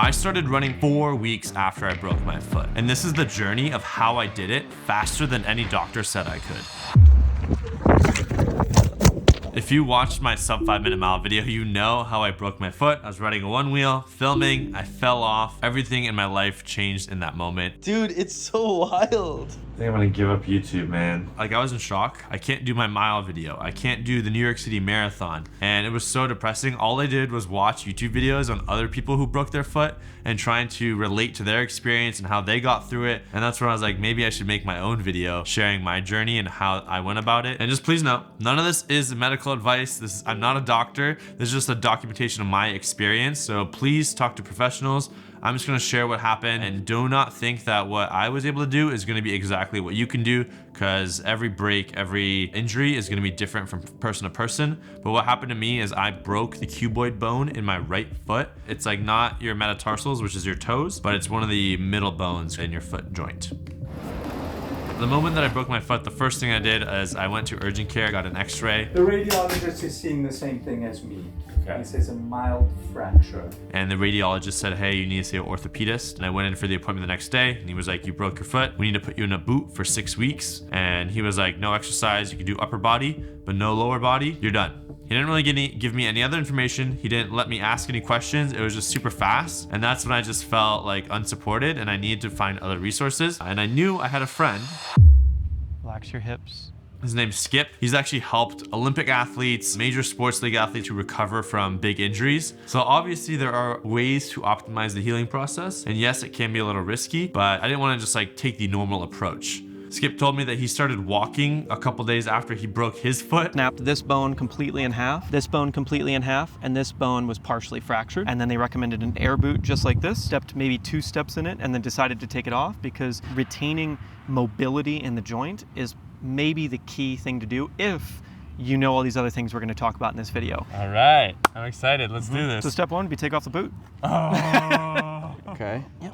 I started running 4 weeks after I broke my foot. And this is the journey of how I did it faster than any doctor said I could. If you watched my sub 5 minute mile video, you know how I broke my foot. I was riding a one wheel, filming, I fell off. Everything in my life changed in that moment. Dude, it's so wild. I think I'm gonna give up YouTube, man. Like, I was in shock. I can't do my mile video. I can't do the New York City Marathon. And it was so depressing. All I did was watch YouTube videos on other people who broke their foot and trying to relate to their experience and how they got through it. And that's when I was like, maybe I should make my own video sharing my journey and how I went about it. And just please note, none of this is medical advice. I'm not a doctor. This is just a documentation of my experience. So please talk to professionals. I'm just gonna share what happened, and do not think that what I was able to do is gonna be exactly what you can do, because every break, every injury is gonna be different from person to person. But what happened to me is I broke the cuboid bone in my right foot. It's like not your metatarsals, which is your toes, but it's one of the middle bones in your foot joint. The moment that I broke my foot, the first thing I did is I went to urgent care, got an x-ray. The radiologist is seeing the same thing as me. Okay. He says a mild fracture. And the radiologist said, hey, you need to see an orthopedist. And I went in for the appointment the next day, and he was like, you broke your foot. We need to put you in a boot for 6 weeks. And he was like, no exercise. You can do upper body, but no lower body. You're done. He didn't really give me any other information. He didn't let me ask any questions. It was just super fast. And that's when I just felt like unsupported, and I needed to find other resources. And I knew I had a friend. Relax your hips. His name's Skip. He's actually helped Olympic athletes, major sports league athletes to recover from big injuries. So obviously there are ways to optimize the healing process. And yes, it can be a little risky, but I didn't want to just like take the normal approach. Skip told me that he started walking a couple days after he broke his foot. Snapped this bone completely in half, this bone completely in half, and this bone was partially fractured. And then they recommended an air boot just like this, stepped maybe 2 steps in it, and then decided to take it off, because retaining mobility in the joint is maybe the key thing to do if you know all these other things we're going to talk about in this video. All right, I'm excited. Let's do this. So step 1 would be take off the boot. Oh. Okay. Yep.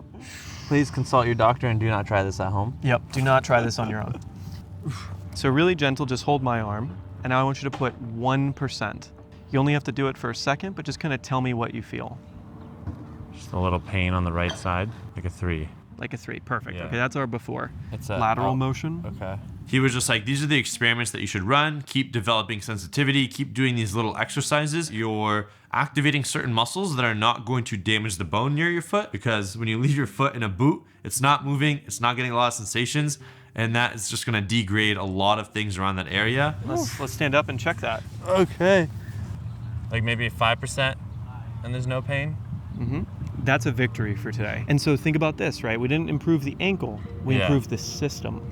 Please consult your doctor and do not try this at home. Yep, do not try this on your own. So really gentle, just hold my arm, and now I want you to put 1%. You only have to do it for a second, but just kind of tell me what you feel. Just a little pain on the right side, like a 3. Like a 3, perfect. Yeah. Okay, that's our before. It's a lateral motion. Okay. He was just like, these are the experiments that you should run. Keep developing sensitivity. Keep doing these little exercises. You're activating certain muscles that are not going to damage the bone near your foot, because when you leave your foot in a boot, it's not moving, it's not getting a lot of sensations, and that is just gonna degrade a lot of things around that area. Let's stand up and check that. Okay. Like maybe 5% and there's no pain? Mm-hmm. That's a victory for today. And so think about this, right? We didn't improve the ankle, we improved the system.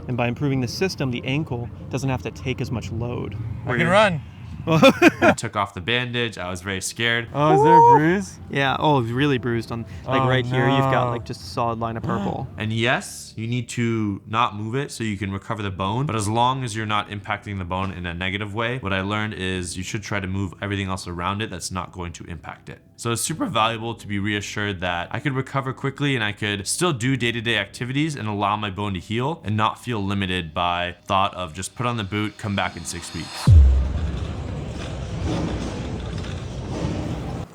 And by improving the system, the ankle doesn't have to take as much load. I can run. I took off the bandage. I was very scared. Oh, is there a bruise? Yeah, oh, it's really bruised on, like Oh, right here, you've got no. like just a solid line of purple. And yes, you need to not move it so you can recover the bone, but as long as you're not impacting the bone in a negative way, what I learned is you should try to move everything else around it that's not going to impact it. So it's super valuable to be reassured that I could recover quickly and I could still do day-to-day activities and allow my bone to heal and not feel limited by thought of just put on the boot, come back in 6 weeks.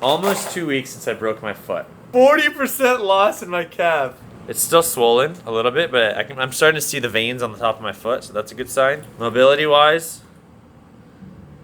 Almost 2 weeks since I broke my foot. 40% loss in my calf. It's still swollen a little bit, but I'm starting to see the veins on the top of my foot, so that's a good sign. Mobility-wise,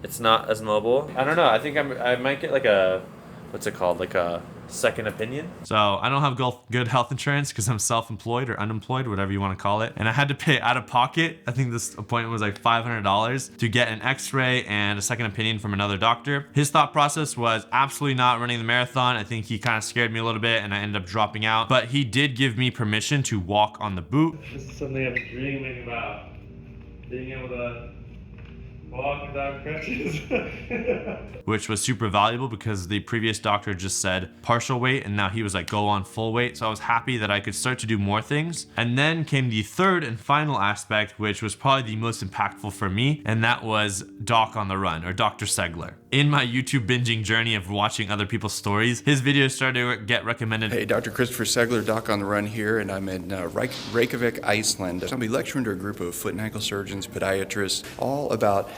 it's not as mobile. I don't know. I think I might get like a, what's it called? Like a second opinion. So I don't have good health insurance because I'm self-employed or unemployed, whatever you want to call it. And I had to pay out of pocket. I think this appointment was like $500 to get an x-ray and a second opinion from another doctor. His thought process was absolutely not running the marathon. I think he kind of scared me a little bit and I ended up dropping out. But he did give me permission to walk on the boot. This is something I've been dreaming about. Being able to walk without crutches. Which was super valuable because the previous doctor just said partial weight and now he was like go on full weight. So I was happy that I could start to do more things. And then came the third and final aspect, which was probably the most impactful for me, and that was Doc on the Run, or Dr. Segler. In my YouTube binging journey of watching other people's stories, his videos started to get recommended. Hey, Dr. Christopher Segler, Doc on the Run here, and I'm in Reykjavik, Iceland. I'll be lecturing to a group of foot and ankle surgeons, podiatrists, all about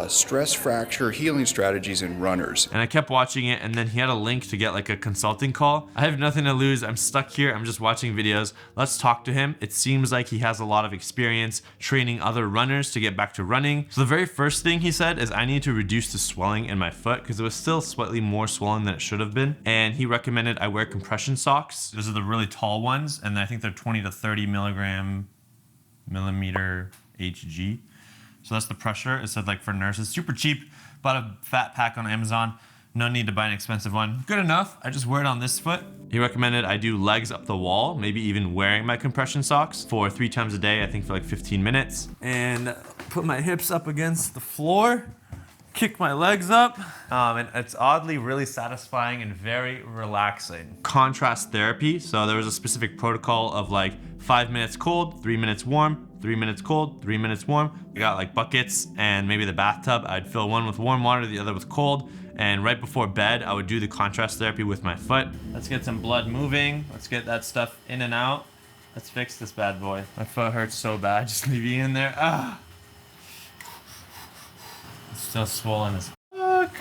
stress fracture healing strategies in runners. And I kept watching it, and then he had a link to get like a consulting call. I have nothing to lose. I'm stuck here. I'm just watching videos. Let's talk to him. It seems like he has a lot of experience training other runners to get back to running. So the very first thing he said is I need to reduce the swelling in my foot because it was still slightly more swollen than it should have been. And he recommended I wear compression socks. Those are the really tall ones, and I think they're 20 to 30 millimeter Hg. So that's the pressure. It said like for nurses, super cheap. Bought a fat pack on Amazon. No need to buy an expensive one. Good enough. I just wear it on this foot. He recommended I do legs up the wall, maybe even wearing my compression socks for 3 times a day, I think for like 15 minutes. And put my hips up against the floor, kick my legs up. And it's oddly really satisfying and very relaxing. Contrast therapy. So there was a specific protocol of like 5 minutes cold, 3 minutes warm, 3 minutes cold, 3 minutes warm. I got like buckets and maybe the bathtub. I'd fill one with warm water, the other with cold. And right before bed, I would do the contrast therapy with my foot. Let's get some blood moving. Let's get that stuff in and out. Let's fix this bad boy. My foot hurts so bad just leaving in there. Ah. It's still swollen as fuck.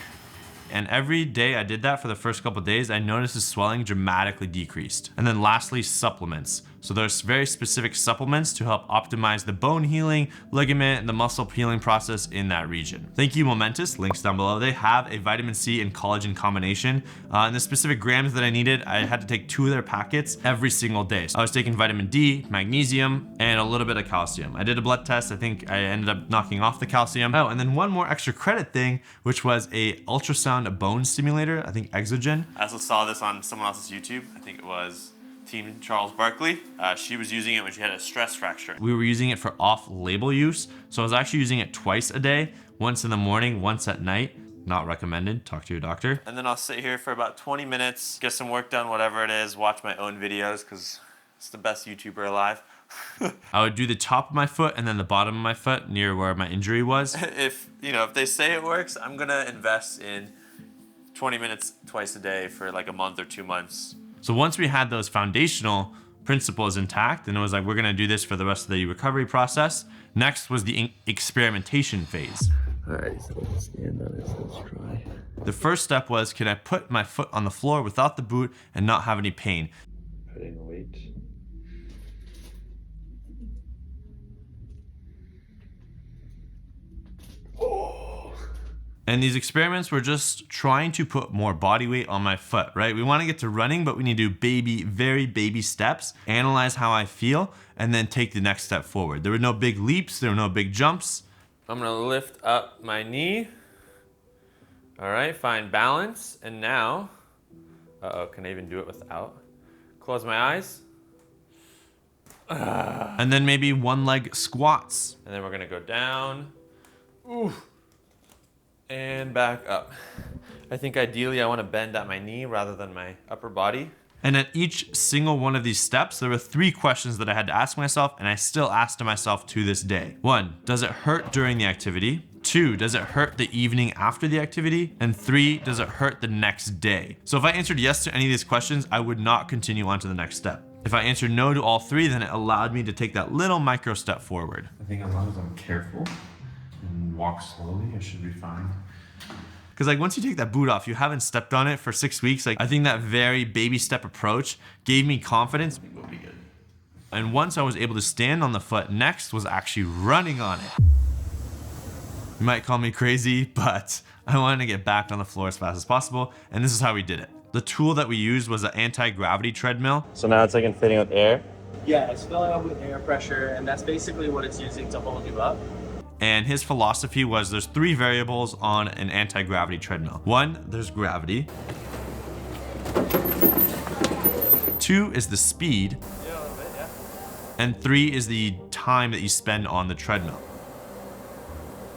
And every day I did that for the first couple of days, I noticed the swelling dramatically decreased. And then lastly, supplements. So there's very specific supplements to help optimize the bone healing, ligament, and the muscle healing process in that region. Thank you, Momentous, links down below. They have a vitamin C and collagen combination. And the specific grams that I needed, I had to take 2 of their packets every single day. So I was taking vitamin D, magnesium, and a little bit of calcium. I did a blood test. I think I ended up knocking off the calcium. Oh, and then one more extra credit thing, which was a ultrasound bone stimulator, I think Exogen. I also saw this on someone else's YouTube. I think it was Team Charles Barkley. She was using it when she had a stress fracture. We were using it for off-label use, so I was actually using it twice a day, once in the morning, once at night. Not recommended, talk to your doctor. And then I'll sit here for about 20 minutes, get some work done, whatever it is, watch my own videos, because it's the best YouTuber alive. I would do the top of my foot and then the bottom of my foot near where my injury was. If they say it works, I'm gonna invest in 20 minutes twice a day for like a month or 2 months. So once we had those foundational principles intact, and it was like, we're gonna do this for the rest of the recovery process. Next was the experimentation phase. All right, so let's stand on this, let's try. The first step was, can I put my foot on the floor without the boot and not have any pain? Putting the weight. And these experiments were just trying to put more body weight on my foot, right? We want to get to running, but we need to do very baby steps, analyze how I feel, and then take the next step forward. There were no big leaps, there were no big jumps. I'm gonna lift up my knee. All right, find balance. And now, can I even do it without? Close my eyes. And then maybe 1 leg squats. And then we're gonna go down. Ooh. And back up. I think ideally I want to bend at my knee rather than my upper body. And at each single one of these steps, there were 3 questions that I had to ask myself, and I still ask to myself to this day. 1, does it hurt during the activity? 2, does it hurt the evening after the activity? And 3, does it hurt the next day? So if I answered yes to any of these questions, I would not continue on to the next step. If I answered no to all 3, then it allowed me to take that little micro step forward. I think as long as I'm careful and walk slowly, I should be fine. Because like once you take that boot off, you haven't stepped on it for 6 weeks. Like I think that very baby step approach gave me confidence. We'll be good. And once I was able to stand on the foot, next was actually running on it. You might call me crazy, but I wanted to get back on the floor as fast as possible. And this is how we did it. The tool that we used was an anti-gravity treadmill. So now it's like inflating with air? Yeah, it's filling up with air pressure, and that's basically what it's using to hold you up. And his philosophy was there's 3 variables on an anti-gravity treadmill. 1, there's gravity. 2 is the speed. And 3 is the time that you spend on the treadmill.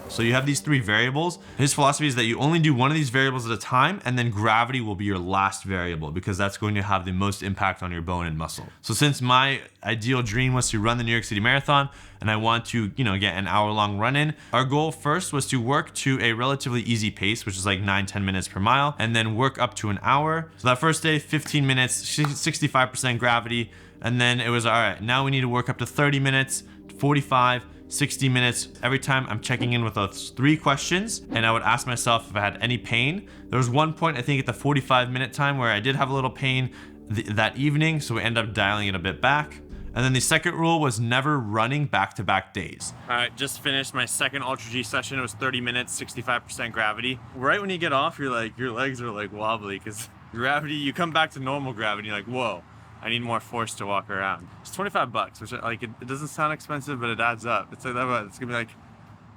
So you have these 3 variables. His philosophy is that you only do one of these variables at a time, and then gravity will be your last variable because that's going to have the most impact on your bone and muscle. So since my ideal dream was to run the New York City Marathon and I want to, get an hour-long run in, our goal first was to work to a relatively easy pace, which is like 9-10 minutes per mile, and then work up to an hour. So that first day, 15 minutes, 65% gravity, and then it was all right, now we need to work up to 30 minutes, 45, 60 minutes. Every time I'm checking in with those 3 questions, and I would ask myself if I had any pain. There was one point, I think at the 45-minute time, where I did have a little pain that evening, so we end up dialing it a bit back. And then the second rule was never running back-to-back days. All right, just finished my second Ultra G session. It was 30 minutes, 65% gravity. Right when you get off, you're like, your legs are like wobbly because gravity, you come back to normal gravity, you're like, whoa, I need more force to walk around. It's 25 bucks, which like, it doesn't sound expensive, but it adds up. It's like that, it's gonna be like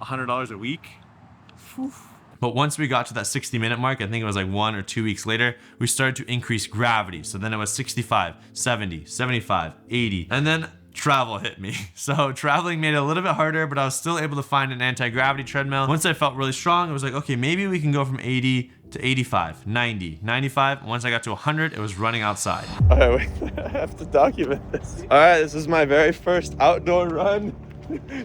$100 a week. Whew. But once we got to that 60-minute mark, I think it was like 1 or 2 weeks later, we started to increase gravity. So then it was 65, 70, 75, 80, and then travel hit me. So traveling made it a little bit harder, but I was still able to find an anti-gravity treadmill. Once I felt really strong, I was like, okay, maybe we can go from 80 to 85, 90, 95. Once I got to 100, it was running outside. All right, wait, I have to document this. All right, this is my very first outdoor run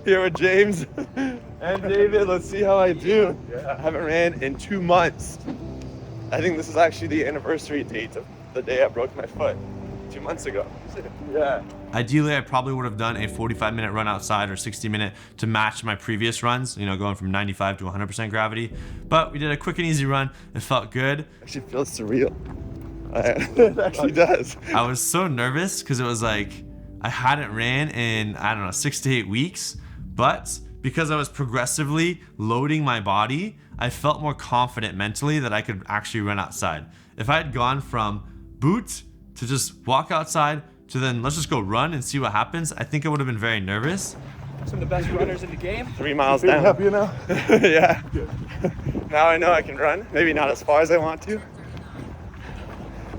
here with James and David. Let's see how I do. I haven't ran in 2 months. I think this is actually the anniversary date of the day I broke my foot 2 months ago. Yeah. Ideally, I probably would have done a 45-minute run outside or 60-minute to match my previous runs, you know, going from 95 to 100% gravity. But we did a quick and easy run. It felt good. Actually feels surreal. It actually does. I was so nervous because it was like, I hadn't ran in, I don't know, 6 to 8 weeks, but because I was progressively loading my body, I felt more confident mentally that I could actually run outside. If I had gone from boot to just walk outside to then let's just go run and see what happens, I think I would have been very nervous. Some of the best runners in the game. 3 miles down. Happy now? Yeah. Now I know I can run. Maybe not as far as I want to,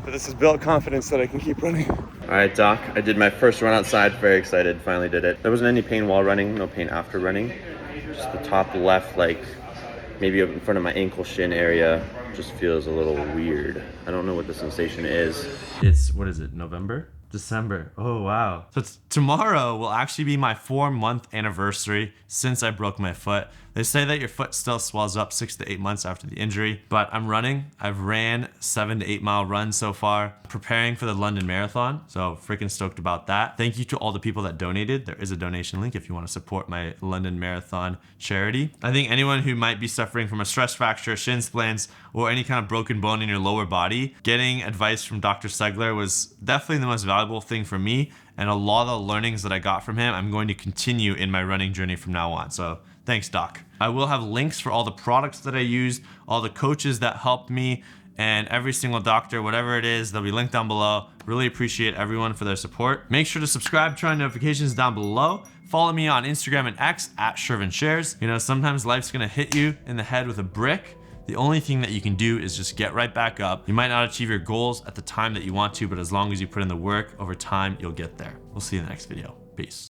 but this has built confidence that I can keep running. All right, Doc, I did my first run outside. Very excited, finally did it. There wasn't any pain while running, no pain after running. Just the top left, like maybe up in front of my ankle shin area, just feels a little weird. I don't know what the sensation is. It's, what is it, November? December. Oh, wow. So tomorrow will actually be my 4-month anniversary since I broke my foot. They say that your foot still swells up 6 to 8 months after the injury, but I'm running. I've ran 7 to 8 mile runs so far, preparing for the London Marathon. So freaking stoked about that. Thank you to all the people that donated. There is a donation link if you want to support my London Marathon charity. I think anyone who might be suffering from a stress fracture, shin splints, or any kind of broken bone in your lower body, getting advice from Dr. Segler was definitely the most valuable thing for me. And a lot of the learnings that I got from him, I'm going to continue in my running journey from now on. So thanks, Doc. I will have links for all the products that I used, all the coaches that helped me, and every single doctor, whatever it is, they'll be linked down below. Really appreciate everyone for their support. Make sure to subscribe, turn on notifications down below. Follow me on Instagram and X at Shervin Shares. You know, sometimes life's gonna hit you in the head with a brick. The only thing that you can do is just get right back up. You might not achieve your goals at the time that you want to, but as long as you put in the work over time, you'll get there. We'll see you in the next video. Peace.